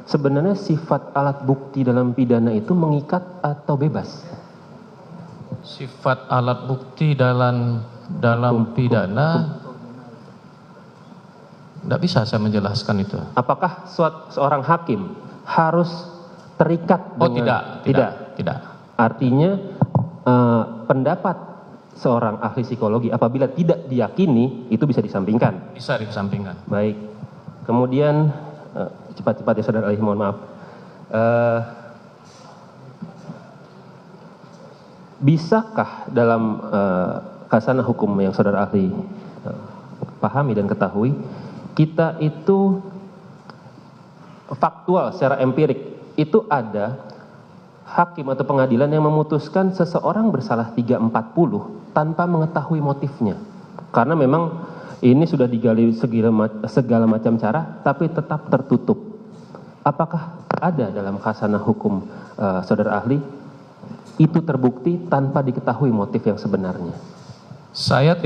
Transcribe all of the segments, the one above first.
sebenarnya sifat alat bukti dalam pidana itu mengikat atau bebas? Sifat alat bukti dalam pidana, tidak bisa saya menjelaskan itu. Apakah seorang hakim harus terikat Oh dengan... tidak. Artinya pendapat seorang ahli psikologi apabila tidak diyakini itu bisa disampingkan. Bisa dikesampingkan. Baik. Kemudian cepat-cepat ya saudara ahli, mohon maaf. Bisakah dalam khasanah hukum yang saudara ahli pahami dan ketahui, kita itu faktual secara empirik itu ada hakim atau pengadilan yang memutuskan seseorang bersalah 340 tanpa mengetahui motifnya, karena memang ini sudah digali segala macam cara tapi tetap tertutup. Apakah ada dalam khasanah hukum saudara ahli itu terbukti tanpa diketahui motif yang sebenarnya? Saya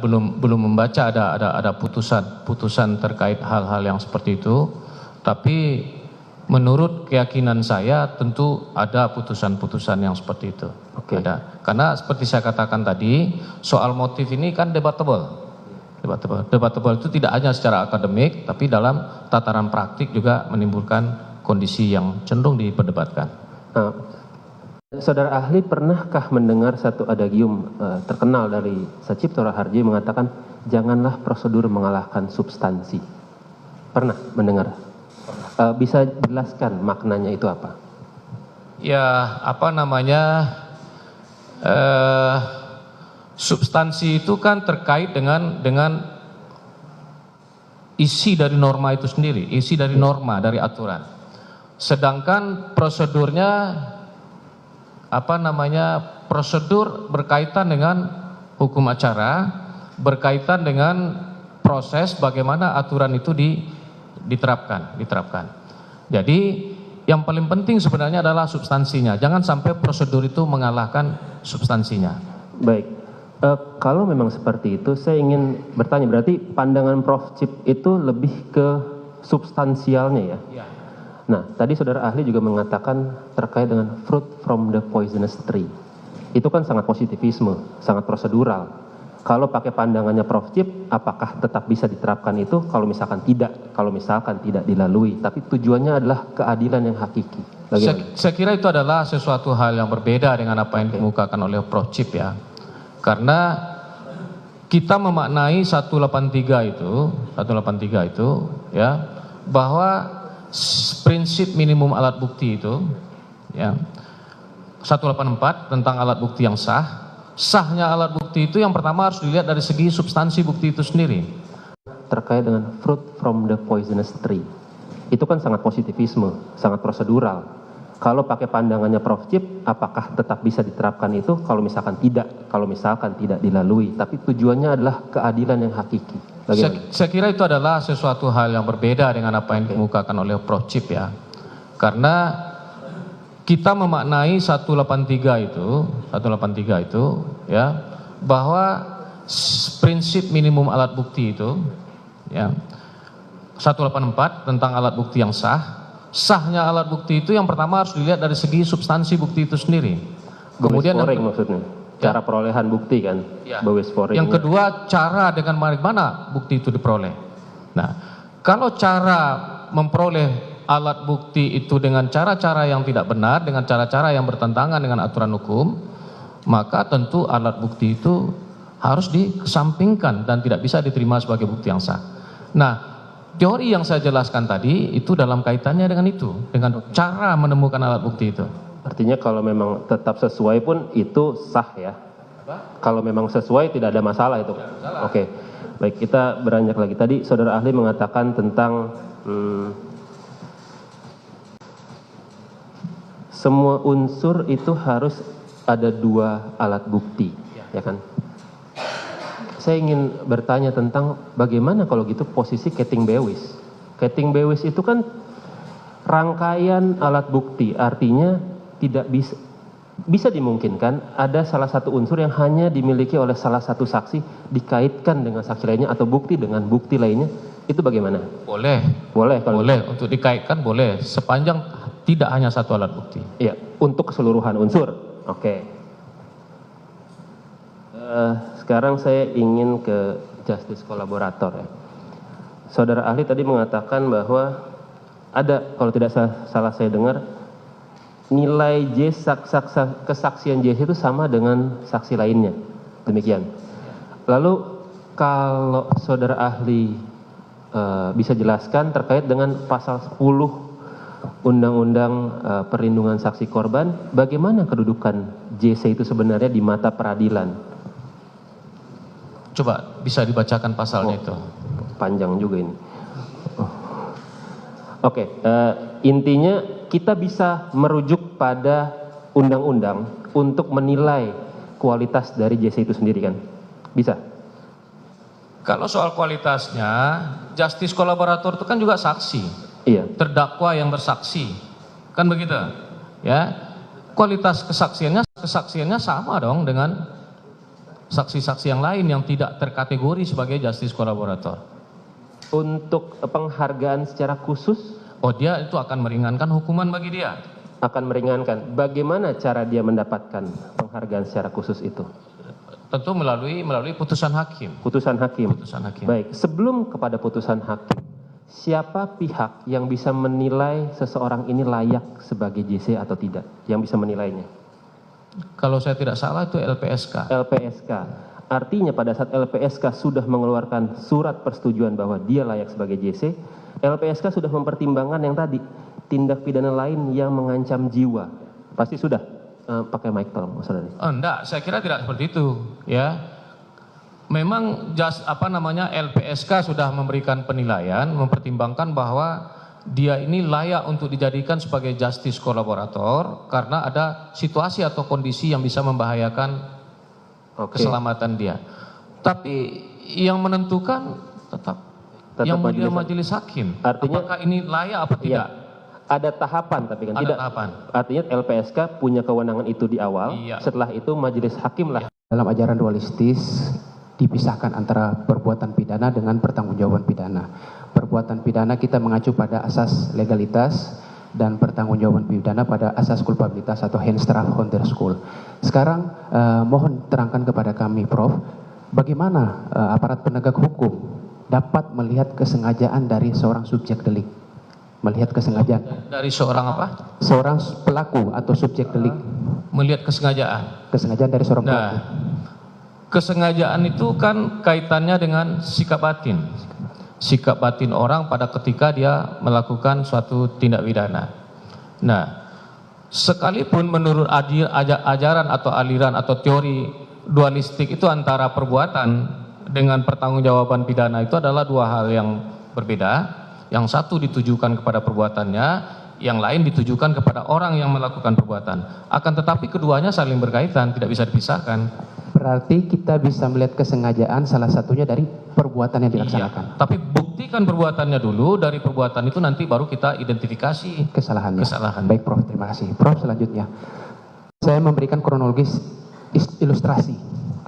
belum membaca ada putusan terkait hal-hal yang seperti itu, tapi menurut keyakinan saya tentu ada putusan-putusan yang seperti itu. Oke. Ada. Karena seperti saya katakan tadi, soal motif ini kan debatable. Debatable itu tidak hanya secara akademik, tapi dalam tataran praktik juga menimbulkan kondisi yang cenderung diperdebatkan. Saudara ahli pernahkah mendengar satu adagium terkenal dari Sacipto Raharjo mengatakan janganlah prosedur mengalahkan substansi? Pernah mendengar? Bisa jelaskan maknanya itu apa? Ya, substansi itu kan terkait dengan isi dari norma itu sendiri, isi dari norma, dari aturan. Sedangkan prosedurnya prosedur berkaitan dengan hukum acara, berkaitan dengan proses bagaimana aturan itu diterapkan. Jadi yang paling penting sebenarnya adalah substansinya, jangan sampai prosedur itu mengalahkan substansinya. Baik, kalau memang seperti itu saya ingin bertanya, berarti pandangan Prof. Cip itu lebih ke substansialnya ya? Ya. Nah, tadi saudara ahli juga mengatakan terkait dengan fruit from the poisonous tree. Itu kan sangat positivisme, sangat prosedural. Kalau pakai pandangannya Prof. Cip, apakah tetap bisa diterapkan itu kalau misalkan tidak dilalui, tapi tujuannya adalah keadilan yang hakiki? Saya kira itu adalah sesuatu hal yang berbeda dengan apa yang dikemukakan oleh Prof. Cip ya. Karena kita memaknai 183 itu ya, bahwa prinsip minimum alat bukti itu ya, 184 tentang alat bukti yang sahnya alat bukti itu yang pertama harus dilihat dari segi substansi bukti itu sendiri. Terkait dengan fruit from the poisonous tree, itu kan sangat positivisme, sangat prosedural. Kalau pakai pandangannya Prof. Cip, apakah tetap bisa diterapkan itu kalau misalkan tidak dilalui, tapi tujuannya adalah keadilan yang hakiki? Saya kira itu adalah sesuatu hal yang berbeda dengan apa yang dikemukakan oleh Prof. Cip ya. Karena kita memaknai 183 itu ya, bahwa prinsip minimum alat bukti itu ya, 184 tentang alat bukti yang sahnya alat bukti itu yang pertama harus dilihat dari segi substansi bukti itu sendiri. Kemudian maksudnya cara perolehan bukti kan ya. Yang kedua, cara dengan mana bukti itu diperoleh. Nah, kalau cara memperoleh alat bukti itu dengan cara-cara yang tidak benar, dengan cara-cara yang bertentangan dengan aturan hukum, maka tentu alat bukti itu harus dikesampingkan dan tidak bisa diterima sebagai bukti yang sah. Nah, teori yang saya jelaskan tadi itu dalam kaitannya dengan itu, dengan cara menemukan alat bukti itu. Artinya kalau memang tetap sesuai pun itu sah ya? Kalau memang sesuai tidak ada masalah itu? Oke, baik, kita beranjak lagi. Tadi saudara ahli mengatakan tentang semua unsur itu harus ada 2 alat bukti, ya kan? Saya ingin bertanya tentang bagaimana kalau gitu posisi Keting Bewis. Keting Bewis itu kan rangkaian alat bukti, artinya tidak bisa dimungkinkan ada salah satu unsur yang hanya dimiliki oleh salah satu saksi dikaitkan dengan saksi lainnya atau bukti dengan bukti lainnya Itu bagaimana? Boleh. Boleh kalau Boleh, untuk dikaitkan boleh, sepanjang tidak hanya satu alat bukti. Iya, untuk keseluruhan unsur. Oke. Sekarang saya ingin ke justice kolaborator ya. Saudara ahli tadi mengatakan bahwa ada, kalau tidak salah saya dengar, nilai kesaksian JC itu sama dengan saksi lainnya. Demikian. Lalu kalau saudara ahli bisa jelaskan terkait dengan pasal 10 Undang-Undang Perlindungan Saksi Korban, bagaimana kedudukan JC itu sebenarnya di mata peradilan? Coba bisa dibacakan pasalnya itu. Panjang juga ini. Oke, intinya kita bisa merujuk pada undang-undang untuk menilai kualitas dari JC itu sendiri kan? Bisa? Kalau soal kualitasnya, justice kolaborator itu kan juga saksi. Iya. Terdakwa yang bersaksi. Kan begitu? Ya. Kualitas kesaksiannya sama dong dengan saksi-saksi yang lain yang tidak terkategori sebagai justice kolaborator. Untuk penghargaan secara khusus? Oh, dia itu akan meringankan hukuman bagi dia. Akan meringankan. Bagaimana cara dia mendapatkan penghargaan secara khusus itu? Tentu melalui putusan hakim. Putusan hakim. Putusan hakim. Baik, sebelum kepada putusan hakim, siapa pihak yang bisa menilai seseorang ini layak sebagai JC atau tidak? Yang bisa menilainya? Kalau saya tidak salah itu LPSK. LPSK. Artinya pada saat LPSK sudah mengeluarkan surat persetujuan bahwa dia layak sebagai JC, LPSK sudah mempertimbangkan yang tadi, tindak pidana lain yang mengancam jiwa. Pasti sudah. Pakai mic tolong, Mas Saudari. Enggak, saya kira tidak seperti itu, ya. Memang LPSK sudah memberikan penilaian, mempertimbangkan bahwa dia ini layak untuk dijadikan sebagai justice kolaborator karena ada situasi atau kondisi yang bisa membahayakan keselamatan dia. Tapi yang menentukan tetap yang mulia majelis hakim. Artinya, apakah ini layak apa tidak? Ada tahapan tapi kan Ada tidak. tahapan. Artinya LPSK punya kewenangan itu di awal. Iya. Setelah itu majelis hakim lah. Dalam ajaran dualistis dipisahkan antara perbuatan pidana dengan pertanggungjawaban pidana. Perbuatan pidana kita mengacu pada asas legalitas dan pertanggungjawaban pidana pada asas kulpabilitas atau Henstra Honderskul. Sekarang mohon terangkan kepada kami, Prof, bagaimana aparat penegak hukum dapat melihat kesengajaan dari seorang subjek delik? Melihat kesengajaan Dari seorang apa? seorang pelaku atau subjek delik. Melihat kesengajaan. Kesengajaan dari seorang pelaku. Nah, kesengajaan itu kan kaitannya dengan sikap batin. Sikap batin orang pada ketika dia melakukan suatu tindak pidana. Nah, sekalipun menurut ajaran atau aliran atau teori dualistik itu antara perbuatan dengan pertanggungjawaban pidana itu adalah dua hal yang berbeda. Yang satu ditujukan kepada perbuatannya, yang lain ditujukan kepada orang yang melakukan perbuatan. Akan tetapi keduanya saling berkaitan, tidak bisa dipisahkan. Berarti kita bisa melihat kesengajaan salah satunya dari perbuatan yang dilaksanakan. Iya, tapi buktikan perbuatannya dulu, dari perbuatan itu nanti baru kita identifikasi Kesalahannya. kesalahan. Baik, Prof, terima kasih. Prof, selanjutnya saya memberikan kronologis ilustrasi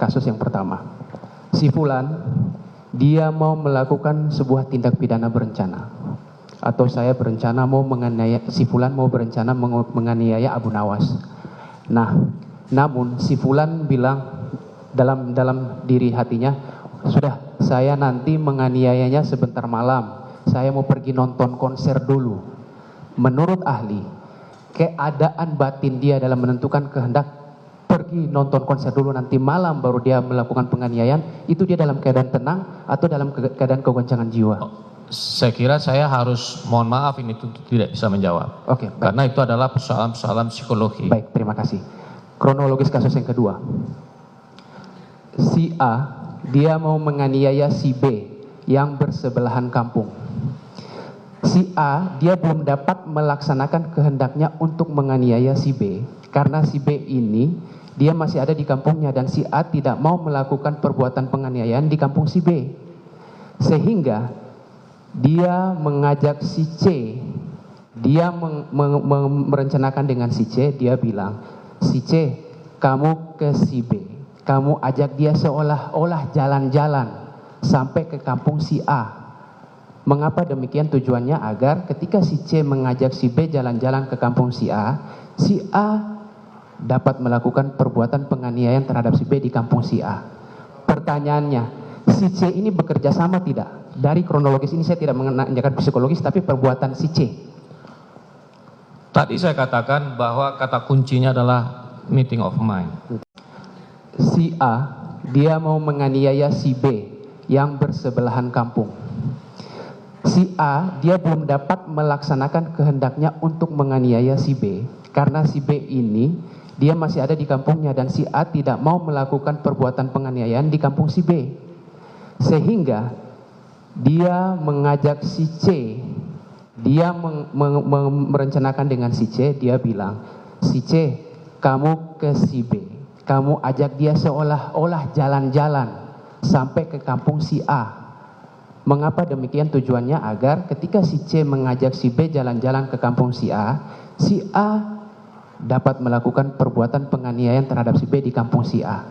kasus yang pertama. Si Fulan, dia mau melakukan sebuah tindak pidana berencana, atau saya berencana mau menganiaya, si Fulan mau berencana menganiaya Abu Nawas. Nah, namun si Fulan bilang dalam diri hatinya, sudah, saya nanti menganiayanya sebentar malam, saya mau pergi nonton konser dulu. Menurut ahli, keadaan batin dia dalam menentukan kehendak pergi nonton konser dulu, nanti malam baru dia melakukan penganiayaan, itu dia dalam keadaan tenang atau dalam keadaan kegoncangan jiwa? Saya kira saya harus mohon maaf ini tidak bisa menjawab. Oke, baik. Karena itu adalah persoalan psikologi. Baik, terima kasih. Kronologis kasus yang kedua. Si A, dia mau menganiaya si B yang bersebelahan kampung. Si A, dia belum dapat melaksanakan kehendaknya untuk menganiaya si B, karena si B ini dia masih ada di kampungnya dan si A tidak mau melakukan perbuatan penganiayaan di kampung si B. Sehingga dia mengajak si C, dia merencanakan dengan si C, dia bilang, si C, kamu ke si B, kamu ajak dia seolah-olah jalan-jalan sampai ke kampung si A. Mengapa demikian? Tujuannya agar ketika si C mengajak si B jalan-jalan ke kampung si A dapat melakukan perbuatan penganiayaan terhadap si B di kampung si A. Pertanyaannya, si C ini bekerja sama tidak? Dari kronologis ini saya tidak menanyakan psikologis, tapi perbuatan si C. Tadi saya katakan bahwa kata kuncinya adalah meeting of mind. Si A, dia mau menganiaya si B yang bersebelahan kampung. Si A, dia belum dapat melaksanakan kehendaknya untuk menganiaya si B, karena si B ini dia masih ada di kampungnya dan si A tidak mau melakukan perbuatan penganiayaan di kampung si B. Sehingga dia mengajak si C, dia merencanakan dengan si C, dia bilang, si C, kamu ke si B, kamu ajak dia seolah-olah jalan-jalan sampai ke kampung si A. Mengapa demikian? Tujuannya agar ketika si C mengajak si B jalan-jalan ke kampung si A dapat melakukan perbuatan penganiayaan terhadap si B di kampung si A.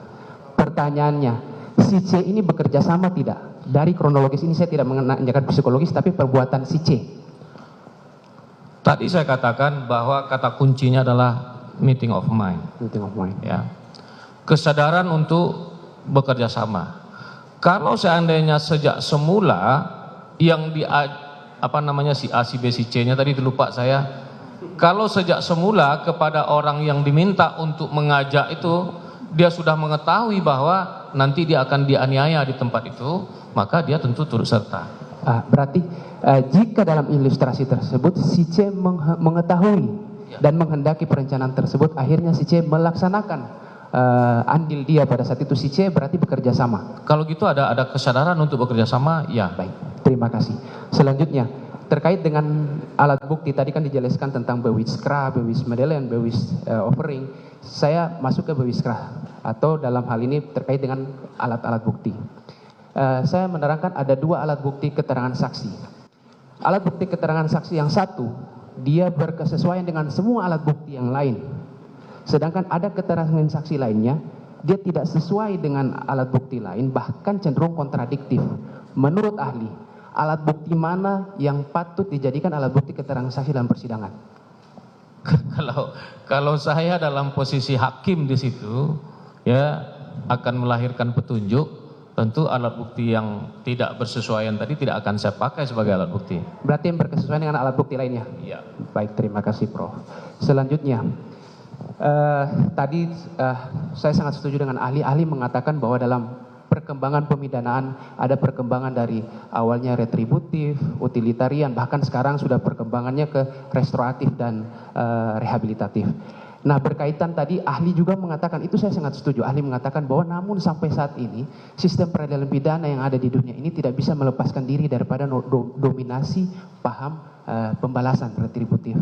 Pertanyaannya, si C ini bekerja sama tidak? Dari kronologis ini saya tidak menanyakan psikologis, tapi perbuatan si C. Tadi saya katakan bahwa kata kuncinya adalah meeting of mind. Meeting of mind. Ya. Kesadaran untuk bekerja sama. Kalau seandainya sejak semula yang si A, si B, si C-nya tadi lupa saya. Kalau sejak semula kepada orang yang diminta untuk mengajak itu dia sudah mengetahui bahwa nanti dia akan dianiaya di tempat itu, maka dia tentu turut serta. Berarti jika dalam ilustrasi tersebut si C mengetahui dan menghendaki perencanaan tersebut, akhirnya si C melaksanakan andil dia pada saat itu, si C berarti bekerja sama. Kalau gitu ada kesadaran untuk bekerja sama, ya. Baik, terima kasih. Selanjutnya terkait dengan alat bukti, tadi kan dijelaskan tentang Bewiskra, Bewis Medallion, Bewis Offering. Saya masuk ke Bewiskra, atau dalam hal ini terkait dengan alat-alat bukti. Saya menerangkan ada dua alat bukti keterangan saksi. Alat bukti keterangan saksi yang satu, dia berkesesuaian dengan semua alat bukti yang lain. Sedangkan ada keterangan saksi lainnya, dia tidak sesuai dengan alat bukti lain, bahkan cenderung kontradiktif. Menurut ahli, alat bukti mana yang patut dijadikan alat bukti keterangan saksi dalam persidangan? Kalau saya dalam posisi hakim di situ, ya akan melahirkan petunjuk, tentu alat bukti yang tidak bersesuaian tadi tidak akan saya pakai sebagai alat bukti. Berarti yang berkesesuaian dengan alat bukti lainnya? Iya. Baik, terima kasih Prof. Selanjutnya, tadi saya sangat setuju dengan ahli mengatakan bahwa dalam perkembangan pemidanaan ada perkembangan dari awalnya retributif, utilitarian, bahkan sekarang sudah perkembangannya ke restoratif dan rehabilitatif. Nah, berkaitan tadi ahli juga mengatakan, itu saya sangat setuju, ahli mengatakan bahwa namun sampai saat ini sistem peradilan pidana yang ada di dunia ini tidak bisa melepaskan diri daripada dominasi paham pembalasan retributif.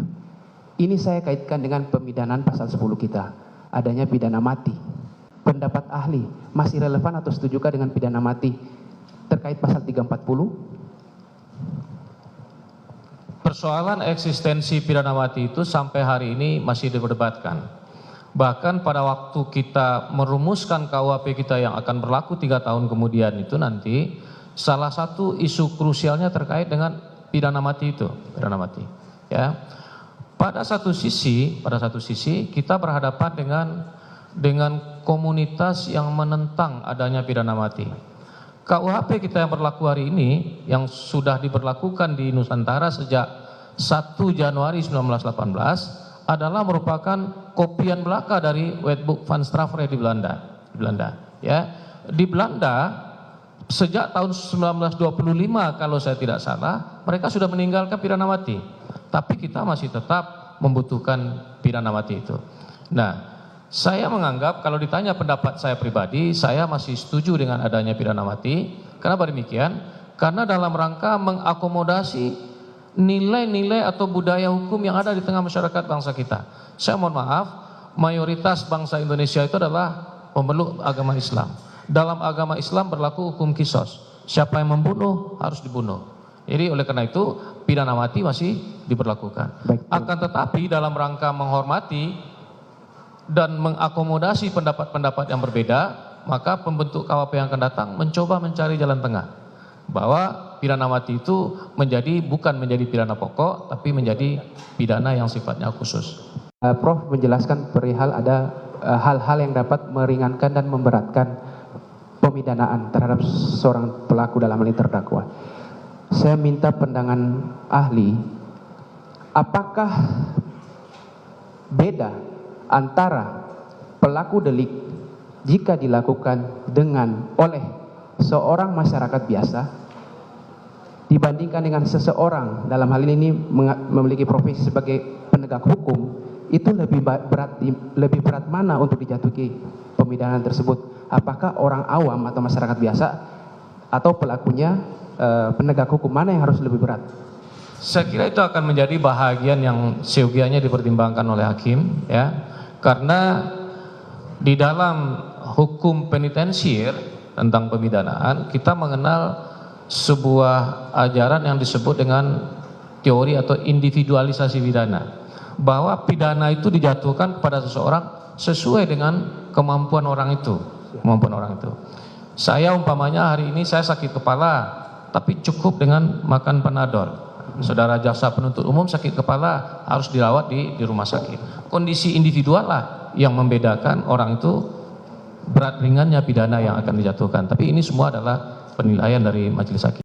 Ini saya kaitkan dengan pemidanaan pasal 10 kita, adanya pidana mati. Pendapat ahli masih relevan atau setujukah dengan pidana mati terkait pasal 340? Persoalan eksistensi pidana mati itu sampai hari ini masih diperdebatkan. Bahkan pada waktu kita merumuskan KUHP kita yang akan berlaku 3 tahun kemudian itu nanti, salah satu isu krusialnya terkait dengan pidana mati itu, pidana mati. Ya, pada satu sisi kita berhadapan dengan komunitas yang menentang adanya pidana mati. KUHP kita yang berlaku hari ini, yang sudah diberlakukan di Nusantara sejak 1 Januari 1918, adalah merupakan kopian belaka dari Wetboek van Strafrecht di Belanda. Ya, di Belanda sejak tahun 1925 kalau saya tidak salah, mereka sudah meninggalkan pidana mati. Tapi kita masih tetap membutuhkan pidana mati itu. Nah, saya menganggap kalau ditanya pendapat saya pribadi, saya masih setuju dengan adanya pidana mati. Kenapa demikian? Karena dalam rangka mengakomodasi nilai-nilai atau budaya hukum yang ada di tengah masyarakat bangsa kita. Saya mohon maaf, mayoritas bangsa Indonesia itu adalah pemeluk agama Islam. Dalam agama Islam berlaku hukum qisas. Siapa yang membunuh harus dibunuh. Jadi oleh karena itu pidana mati masih diberlakukan. Akan tetapi dalam rangka menghormati dan mengakomodasi pendapat-pendapat yang berbeda, maka pembentuk KUHP yang akan datang mencoba mencari jalan tengah. bahwa pidana mati itu bukan menjadi pidana pokok, tapi menjadi pidana yang sifatnya khusus. Prof menjelaskan perihal ada hal-hal yang dapat meringankan dan memberatkan pemidanaan terhadap seorang pelaku dalam hal ini terdakwa. Saya minta pandangan ahli, apakah beda antara pelaku delik jika dilakukan oleh seorang masyarakat biasa dibandingkan dengan seseorang dalam hal ini memiliki profesi sebagai penegak hukum, itu lebih berat mana untuk dijatuhi pemidanaan tersebut? Apakah orang awam atau masyarakat biasa atau pelakunya penegak hukum, mana yang harus lebih berat? Saya kira itu akan menjadi bahagian yang seyogianya dipertimbangkan oleh hakim, ya, karena di dalam hukum penitensier tentang pemidanaan kita mengenal sebuah ajaran yang disebut dengan teori atau individualisasi pidana, bahwa pidana itu dijatuhkan kepada seseorang sesuai dengan kemampuan orang itu. Saya umpamanya hari ini saya sakit kepala, tapi cukup dengan makan Panadol. Saudara jaksa penuntut umum sakit kepala harus dirawat di rumah sakit. Kondisi individual lah yang membedakan orang itu berat ringannya pidana yang akan dijatuhkan. Tapi ini semua adalah penilaian dari majelis hakim.